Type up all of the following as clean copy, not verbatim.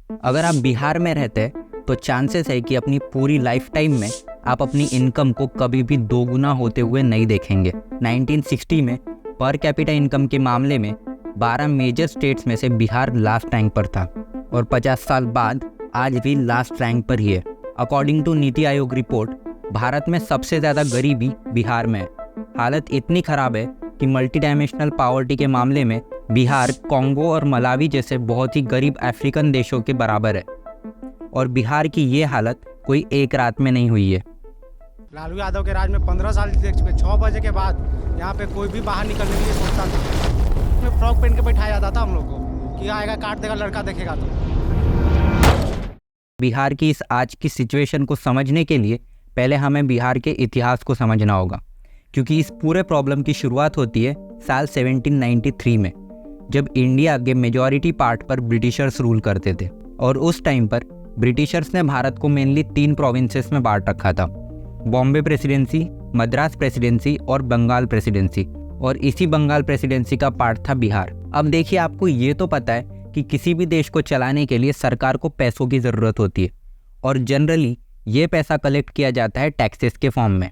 अगर आप बिहार में रहते हैं तो चांसेस है कि अपनी पूरी लाइफ टाइम में आप अपनी इनकम को कभी भी दोगुना होते हुए नहीं देखेंगे। 1960 में पर कैपिटा इनकम के मामले में 12 मेजर स्टेट्स में से बिहार लास्ट रैंक पर था और 50 साल बाद आज भी लास्ट रैंक पर ही है। According to NITI Aayog report, Bharat में सबसे ज़्यादा गरीबी बिहार में है। हालत इतनी खराब है कि मल्टी डायमेंशनल पॉवर्टी के मामले में बिहार कॉन्गो और मलावी जैसे बहुत ही गरीब अफ्रीकन देशों के बराबर है और बिहार की ये हालत कोई एक रात में नहीं हुई है। लालू यादव के राज में 15 साल 6 बजे के बाद यहाँ पे कोई भी बाहर निकलने के लिए सोचता था। फ्रॉक पहन के बैठाया जाता था हम लोग को कि आएगा काट देगा, लड़का देखेगा तो। बिहार की इस आज की सिचुएशन को समझने के लिए पहले हमें बिहार के इतिहास को समझना होगा, क्योंकि इस पूरे प्रॉब्लम की शुरुआत होती है साल 1793 में, जब इंडिया के मेजॉरिटी पार्ट पर ब्रिटिशर्स रूल करते थे। और उस टाइम पर ब्रिटिशर्स ने भारत को मेनली 3 प्रोविंसेस में बांट रखा था, बॉम्बे प्रेसिडेंसी, मद्रास प्रेसिडेंसी और बंगाल प्रेसिडेंसी। और इसी बंगाल प्रेसिडेंसी का पार्ट था बिहार। अब देखिए, आपको ये तो पता है कि किसी भी देश को चलाने के लिए सरकार को पैसों की ज़रूरत होती है और जनरली ये पैसा कलेक्ट किया जाता है टैक्सेस के फॉर्म में।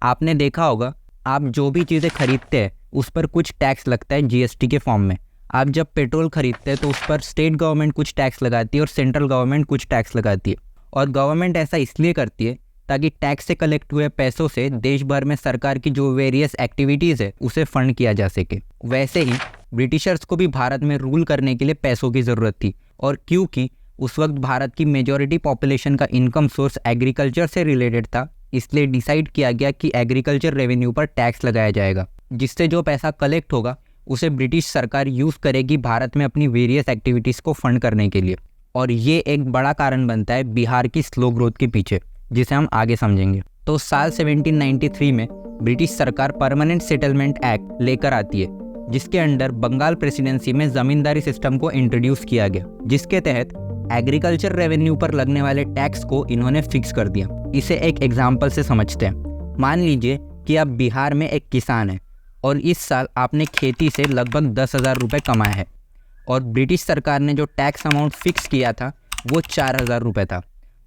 आपने देखा होगा, आप जो भी चीज़ें खरीदते हैं उस पर कुछ टैक्स लगता है जीएसटी के फॉर्म में। आप जब पेट्रोल खरीदते हैं तो उस पर स्टेट गवर्नमेंट कुछ टैक्स लगाती है और सेंट्रल गवर्नमेंट कुछ टैक्स लगाती है। और गवर्नमेंट ऐसा इसलिए करती है ताकि टैक्स से कलेक्ट हुए पैसों से देश भर में सरकार की जो वेरियस एक्टिविटीज़ है उसे फंड किया जा सके। वैसे ही ब्रिटिशर्स को भी भारत में रूल करने के लिए पैसों की ज़रूरत थी, और क्योंकि उस वक्त भारत की मेजॉरिटी पॉपुलेशन का इनकम सोर्स एग्रीकल्चर से रिलेटेड था, इसलिए डिसाइड किया गया कि एग्रीकल्चर रेवेन्यू पर टैक्स लगाया जाएगा, जिससे जो पैसा कलेक्ट होगा उसे ब्रिटिश सरकार यूज़ करेगी भारत में अपनी वेरियस एक्टिविटीज़ को फंड करने के लिए। और ये एक बड़ा कारण बनता है बिहार की स्लो ग्रोथ के पीछे, जिसे हम आगे समझेंगे। तो साल 1793 में ब्रिटिश सरकार परमानेंट सेटलमेंट एक्ट लेकर आती है, जिसके अंडर बंगाल प्रेसिडेंसी में ज़मींदारी सिस्टम को इंट्रोड्यूस किया गया, जिसके तहत एग्रीकल्चर रेवेन्यू पर लगने वाले टैक्स को इन्होंने फिक्स कर दिया। इसे एक एग्जाम्पल से समझते हैं। मान लीजिए कि आप बिहार में एक किसान हैं और इस साल आपने खेती से लगभग 10,000 रुपये कमाए हैं और ब्रिटिश सरकार ने जो टैक्स अमाउंट फिक्स किया था वो 4,000 रुपये था।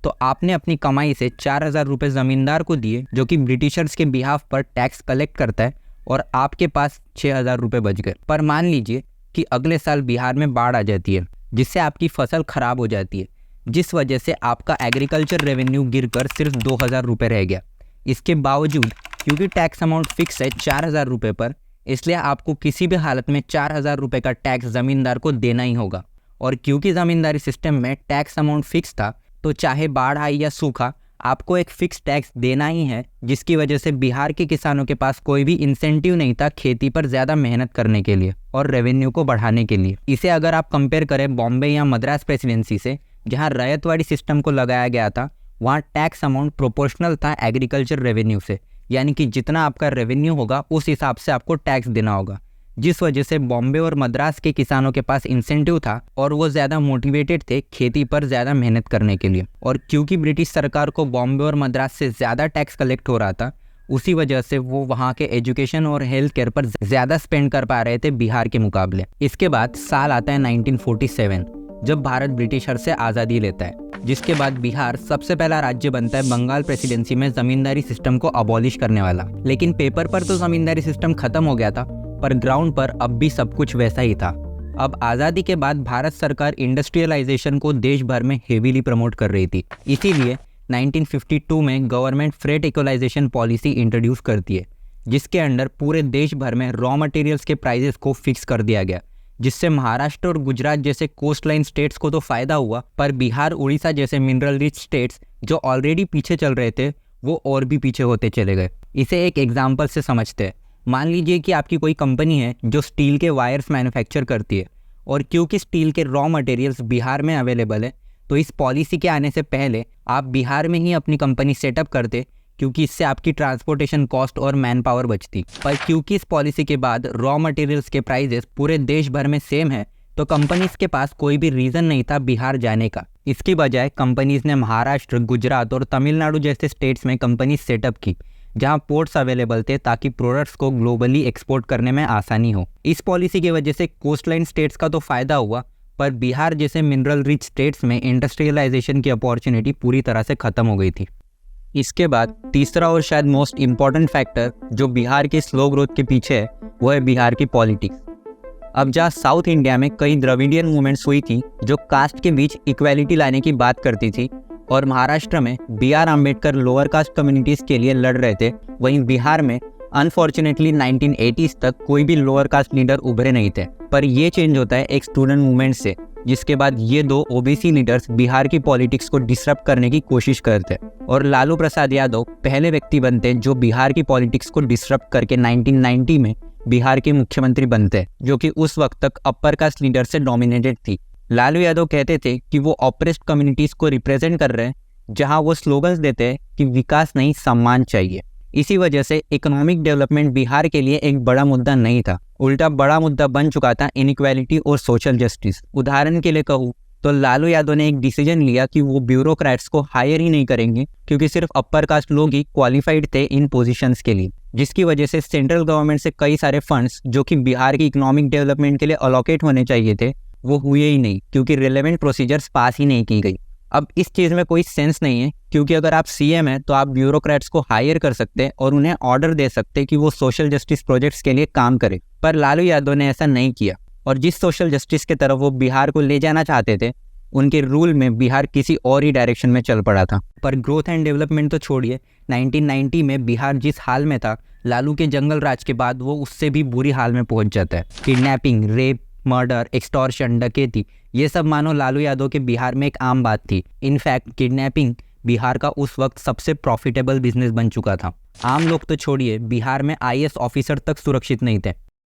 तो आपने अपनी कमाई से 4,000 रुपये ज़मींदार को दिए, जो कि ब्रिटिशर्स के बिहाफ पर टैक्स कलेक्ट करता है, और आपके पास 6,000 रुपये बच गए। पर मान लीजिए कि अगले साल बिहार में बाढ़ आ जाती है, जिससे आपकी फसल खराब हो जाती है, जिस वजह से आपका एग्रीकल्चर रेवेन्यू गिरकर सिर्फ 2,000 रुपये रह गया। इसके बावजूद क्योंकि टैक्स अमाउंट फिक्स है 4,000 रुपये पर, इसलिए आपको किसी भी हालत में 4,000 रुपये का टैक्स ज़मींदार को देना ही होगा। और क्योंकि ज़मींदारी सिस्टम में टैक्स अमाउंट फिक्स था, तो चाहे बाढ़ आई या सूखा, आपको एक फिक्स टैक्स देना ही है, जिसकी वजह से बिहार के किसानों के पास कोई भी इंसेंटिव नहीं था खेती पर ज़्यादा मेहनत करने के लिए और रेवेन्यू को बढ़ाने के लिए। इसे अगर आप कंपेयर करें बॉम्बे या मद्रास प्रेसिडेंसी से, जहाँ रैयतवाड़ी सिस्टम को लगाया गया था, वहाँ टैक्स अमाउंट प्रोपोर्शनल था एग्रीकल्चर रेवेन्यू से, यानी कि जितना आपका रेवेन्यू होगा उस हिसाब से आपको टैक्स देना होगा, जिस वजह से बॉम्बे और मद्रास के किसानों के पास इंसेंटिव था और वो ज़्यादा मोटिवेटेड थे खेती पर ज़्यादा मेहनत करने के लिए। और क्योंकि ब्रिटिश सरकार को बॉम्बे और मद्रास से ज़्यादा टैक्स कलेक्ट हो रहा था, उसी वजह से वो वहाँ के एजुकेशन और हेल्थ केयर पर ज़्यादा स्पेंड कर पा रहे थे बिहार के मुकाबले। इसके बाद साल आता है 1947, जब भारत ब्रिटिशर से आज़ादी लेता है, जिसके बाद बिहार सबसे पहला राज्य बनता है बंगाल प्रेसिडेंसी में ज़मींदारी सिस्टम को अबॉलिश करने वाला। लेकिन पेपर पर तो ज़मींदारी सिस्टम खत्म हो गया था, पर ग्राउंड पर अब भी सब कुछ वैसा ही था। अब आज़ादी के बाद भारत सरकार इंडस्ट्रियलाइजेशन को देश भर में हेवीली प्रमोट कर रही थी, इसीलिए 1952 में government freight equalisation policy introduce करती है, जिसके अंडर पूरे देश भर में रॉ मटेरियल्स के प्राइसेस को फिक्स कर दिया गया, जिससे महाराष्ट्र और गुजरात जैसे कोस्ट लाइन स्टेट्स को तो फ़ायदा हुआ, पर बिहार, उड़ीसा जैसे मिनरल रिच स्टेट्स जो ऑलरेडी पीछे चल रहे थे, वो और भी पीछे होते चले गए। इसे एक एग्जाम्पल से समझते हैं। मान लीजिए कि आपकी कोई कंपनी है जो स्टील के वायर्स मैन्युफैक्चर करती है, और क्योंकि स्टील के रॉ मटेरियल्स बिहार में अवेलेबल है, तो इस पॉलिसी के आने से पहले आप बिहार में ही अपनी कंपनी सेटअप करते, क्योंकि इससे आपकी ट्रांसपोर्टेशन कॉस्ट और मैन पावर बचती। पर क्योंकि इस पॉलिसी के बाद रॉ मटेरियल्स के प्राइसेस पूरे देश भर में सेम है, तो कंपनीज के पास कोई भी रीज़न नहीं था बिहार जाने का। इसकी बजाय कंपनीज ने महाराष्ट्र, गुजरात और तमिलनाडु जैसे स्टेट्स में कंपनी सेटअप की, जहां पोर्ट्स अवेलेबल थे ताकि प्रोडक्ट्स को ग्लोबली एक्सपोर्ट करने में आसानी हो। इस पॉलिसी की वजह से कोस्टलाइन स्टेट्स का तो फ़ायदा हुआ, पर बिहार जैसे मिनरल रिच स्टेट्स में इंडस्ट्रियलाइजेशन की अपॉर्चुनिटी पूरी तरह से ख़त्म हो गई थी। इसके बाद तीसरा और शायद मोस्ट इम्पॉर्टेंट फैक्टर जो बिहार की स्लो ग्रोथ के पीछे है वो है बिहार की पॉलिटिक्स। अब जहाँ साउथ इंडिया में कई द्रविडियन मूवमेंट्स हुई थी जो कास्ट के बीच इक्वालिटी लाने की बात करती थी, और महाराष्ट्र में B.R. Ambedkar lower caste communities के लिए लड़ रहे थे, वहीं बिहार में अनफॉर्चुनेटली 1980s तक कोई भी लोअर कास्ट लीडर उभरे नहीं थे। पर ये चेंज होता है एक स्टूडेंट मूवमेंट से, जिसके बाद ये दो ओबीसी लीडर्स बिहार की पॉलिटिक्स को डिसरप्ट करने की कोशिश करते और लालू प्रसाद यादव पहले व्यक्ति बनते जो बिहार की पॉलिटिक्स को डिसरप्ट करके 1990 में बिहार के मुख्यमंत्री बनते, जो कि उस वक्त तक अपर कास्ट लीडर से डोमिनेटेड थी। लालू यादव कहते थे कि वो ऑप्रेस्ड कम्युनिटीज़ को रिप्रेजेंट कर रहे हैं, जहां वो स्लोगन्स देते हैं कि विकास नहीं सम्मान चाहिए। इसी वजह से इकोनॉमिक डेवलपमेंट बिहार के लिए एक बड़ा मुद्दा नहीं था, उल्टा बड़ा मुद्दा बन चुका था इनइक्वालिटी और सोशल जस्टिस। उदाहरण के लिए कहूँ तो लालू यादव ने एक डिसीजन लिया कि वो ब्यूरोक्रेट्स को हायर ही नहीं करेंगे, क्योंकि सिर्फ अपर कास्ट लोग ही क्वालिफाइड थे इन पोजीशंस के लिए, जिसकी वजह से सेंट्रल गवर्नमेंट से कई सारे फंड्स जो कि बिहार की इकोनॉमिक डेवलपमेंट के लिए अलोकेट होने चाहिए थे वो हुए ही नहीं, क्योंकि रिलेवेंट प्रोसीजर्स पास ही नहीं की गई। अब इस चीज़ में कोई सेंस नहीं है, क्योंकि अगर आप सीएम हैं तो आप ब्यूरोक्रेट्स को हायर कर सकते हैं और उन्हें ऑर्डर दे सकते हैं कि वो सोशल जस्टिस प्रोजेक्ट्स के लिए काम करें। पर लालू यादव ने ऐसा नहीं किया, और जिस सोशल जस्टिस के तरफ वो बिहार को ले जाना चाहते थे, उनके रूल में बिहार किसी और ही डायरेक्शन में चल पड़ा था। पर ग्रोथ एंड डेवलपमेंट तो छोड़िए, 1990 में बिहार जिस हाल में था, लालू के जंगल राज के बाद वो उससे भी बुरी हाल में पहुंच जाता है। किडनैपिंग, रेप, मर्डर, एक्सटॉर्शन, डकैती, ये सब मानो लालू यादव के बिहार में एक आम बात थी। इनफैक्ट किडनैपिंग बिहार का उस वक्त सबसे प्रॉफिटेबल बिजनेस बन चुका था। आम लोग तो छोड़िए, बिहार में IAS ऑफिसर तक सुरक्षित नहीं थे।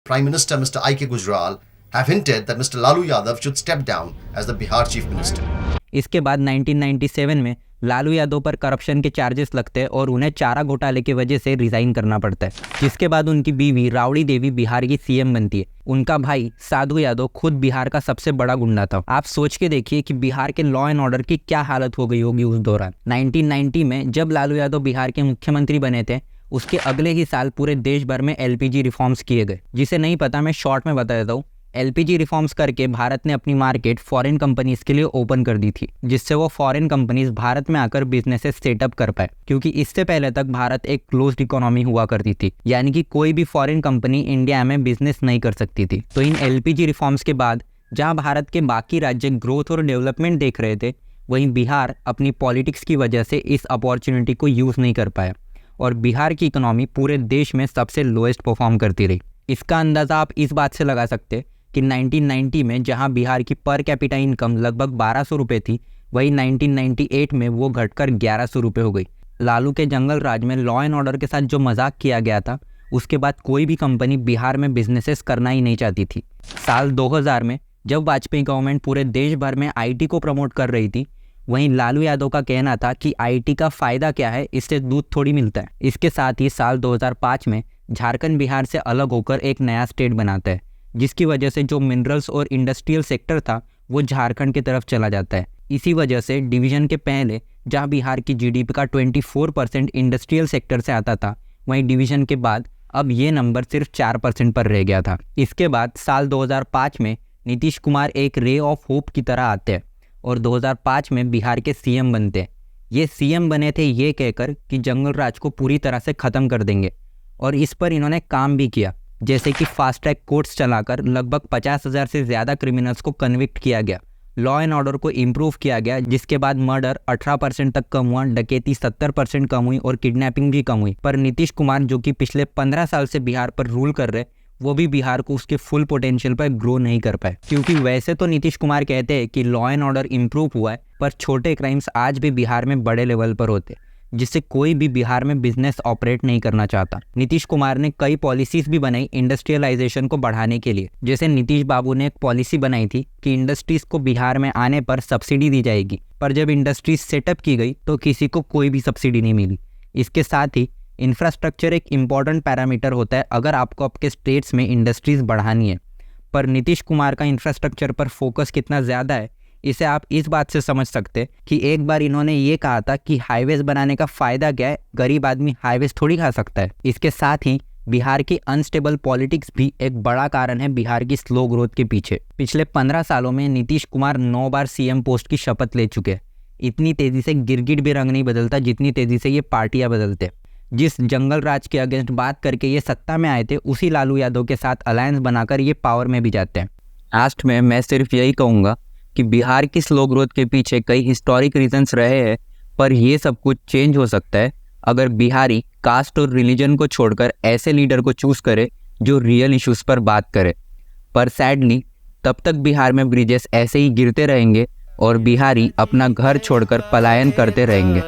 Prime Minister Mr. I.K. Gujral have hinted that Mr. Lalu Yadav should step down as the Bihar Chief Minister. इसके बाद 1997 में लालू यादव पर करप्शन के चार्जेस लगते हैं और उन्हें चारा घोटाले की वजह से रिजाइन करना पड़ता है, जिसके बाद उनकी बीवी रावड़ी देवी बिहार की सीएम बनती है। उनका भाई साधु यादव खुद बिहार का सबसे बड़ा गुंडा था। आप सोच के देखिए कि बिहार के लॉ एंड ऑर्डर की क्या हालत हो गई होगी उस दौरान। 1990 में जब लालू यादव बिहार के मुख्यमंत्री बने थे, उसके अगले ही साल पूरे देश भर में LPG रिफॉर्म्स किए गए। जिसे नहीं पता मैं शॉर्ट में बता देता हूँ। LPG रिफॉर्म्स करके भारत ने अपनी मार्केट फॉरेन कंपनीज के लिए ओपन कर दी थी, जिससे वो फॉरेन कंपनीज भारत में आकर बिजनेसेस सेटअप कर पाए, क्योंकि इससे पहले तक भारत एक क्लोज्ड इकोनॉमी हुआ करती थी, यानी कि कोई भी फॉरेन कंपनी इंडिया में बिजनेस नहीं कर सकती थी। तो इन LPG रिफॉर्म्स के बाद जहां भारत के बाकी राज्य ग्रोथ और डेवलपमेंट देख रहे थे, वहीं बिहार अपनी पॉलिटिक्स की वजह से इस अपॉर्चुनिटी को यूज़ नहीं कर पाया, और बिहार की इकोनॉमी पूरे देश में सबसे लोएस्ट परफॉर्म करती रही। इसका अंदाज़ा आप इस बात से लगा सकते कि 1990 में जहां बिहार की पर कैपिटा इनकम लगभग 1200 रुपये थी, वही 1998 में वो घटकर 1100 रुपये हो गई। लालू के जंगल राज में लॉ एंड ऑर्डर के साथ जो मजाक किया गया था, उसके बाद कोई भी कंपनी बिहार में बिजनेसेस करना ही नहीं चाहती थी। साल 2000 में जब वाजपेयी गवर्नमेंट पूरे देश भर में IT को प्रमोट कर रही थी, वहीं लालू यादव का कहना था कि IT का फ़ायदा क्या है, इससे दूध थोड़ी मिलता है। इसके साथ ही साल 2005 में झारखंड बिहार से अलग होकर एक नया स्टेट बनाता है, जिसकी वजह से जो मिनरल्स और इंडस्ट्रियल सेक्टर था वो झारखंड की तरफ चला जाता है। इसी वजह से डिवीज़न के पहले जहां बिहार की GDP का 24% इंडस्ट्रियल सेक्टर से आता था, वहीं डिवीज़न के बाद अब ये नंबर सिर्फ 4% पर रह गया था। इसके बाद साल 2005 में नीतीश कुमार एक रे ऑफ होप की तरह आते हैं और 2005 में बिहार के CM बनते हैं। ये CM बने थे ये कहकर कि जंगल राज को पूरी तरह से ख़त्म कर देंगे, और इस पर इन्होंने काम भी किया, जैसे कि फास्ट ट्रैक कोर्ट्स चलाकर लगभग 50,000 से ज़्यादा क्रिमिनल्स को कन्विक्ट किया गया, लॉ एंड ऑर्डर को इम्प्रूव किया गया, जिसके बाद मर्डर 18% तक कम हुआ, डकैती 70% कम हुई और किडनैपिंग भी कम हुई। पर नीतीश कुमार जो कि पिछले 15 साल से बिहार पर रूल कर रहे, वो भी बिहार को उसके फुल पोटेंशियल पर ग्रो नहीं कर पाए, क्योंकि वैसे तो नीतीश कुमार कहते हैं कि लॉ एंड ऑर्डर इम्प्रूव हुआ है, पर छोटे क्राइम्स आज भी बिहार में बड़े लेवल पर होते, जिससे कोई भी बिहार में बिजनेस ऑपरेट नहीं करना चाहता। नीतीश कुमार ने कई पॉलिसीज भी बनाई इंडस्ट्रियलाइजेशन को बढ़ाने के लिए। जैसे नीतीश बाबू ने एक पॉलिसी बनाई थी कि इंडस्ट्रीज को बिहार में आने पर सब्सिडी दी जाएगी, पर जब इंडस्ट्रीज सेटअप की गई तो किसी को कोई भी सब्सिडी नहीं मिली। इसके साथ ही इंफ्रास्ट्रक्चर एक इम्पॉर्टेंट पैरामीटर होता है अगर आपको आपके स्टेट्स में इंडस्ट्रीज बढ़ानी है, पर नीतीश कुमार का इंफ्रास्ट्रक्चर पर फोकस कितना ज़्यादा है, इसे आप इस बात से समझ सकते हैं कि एक बार इन्होंने ये कहा था कि हाईवेज बनाने का फ़ायदा क्या है, गरीब आदमी हाईवेज थोड़ी खा सकता है। इसके साथ ही बिहार की अनस्टेबल पॉलिटिक्स भी एक बड़ा कारण है बिहार की स्लो ग्रोथ के पीछे। पिछले 15 सालों में नीतीश कुमार 9 बार सीएम पोस्ट की शपथ ले चुके हैं। इतनी तेजी से गिरगिट भी रंग नहीं बदलता जितनी तेजी से ये पार्टियां बदलते। जिस जंगल राज के अगेंस्ट बात करके ये सत्ता में आए थे, उसी लालू यादव के साथ अलायंस बनाकर ये पावर में भी जाते हैं। लास्ट में मैं सिर्फ यही कहूँगा कि बिहार की स्लो ग्रोथ के पीछे कई हिस्टोरिक रीजंस रहे हैं, पर ये सब कुछ चेंज हो सकता है अगर बिहारी कास्ट और रिलीजन को छोड़कर ऐसे लीडर को चूज करे जो रियल इश्यूज पर बात करे। पर सैडली तब तक बिहार में ब्रिजेस ऐसे ही गिरते रहेंगे और बिहारी अपना घर छोड़कर पलायन करते रहेंगे।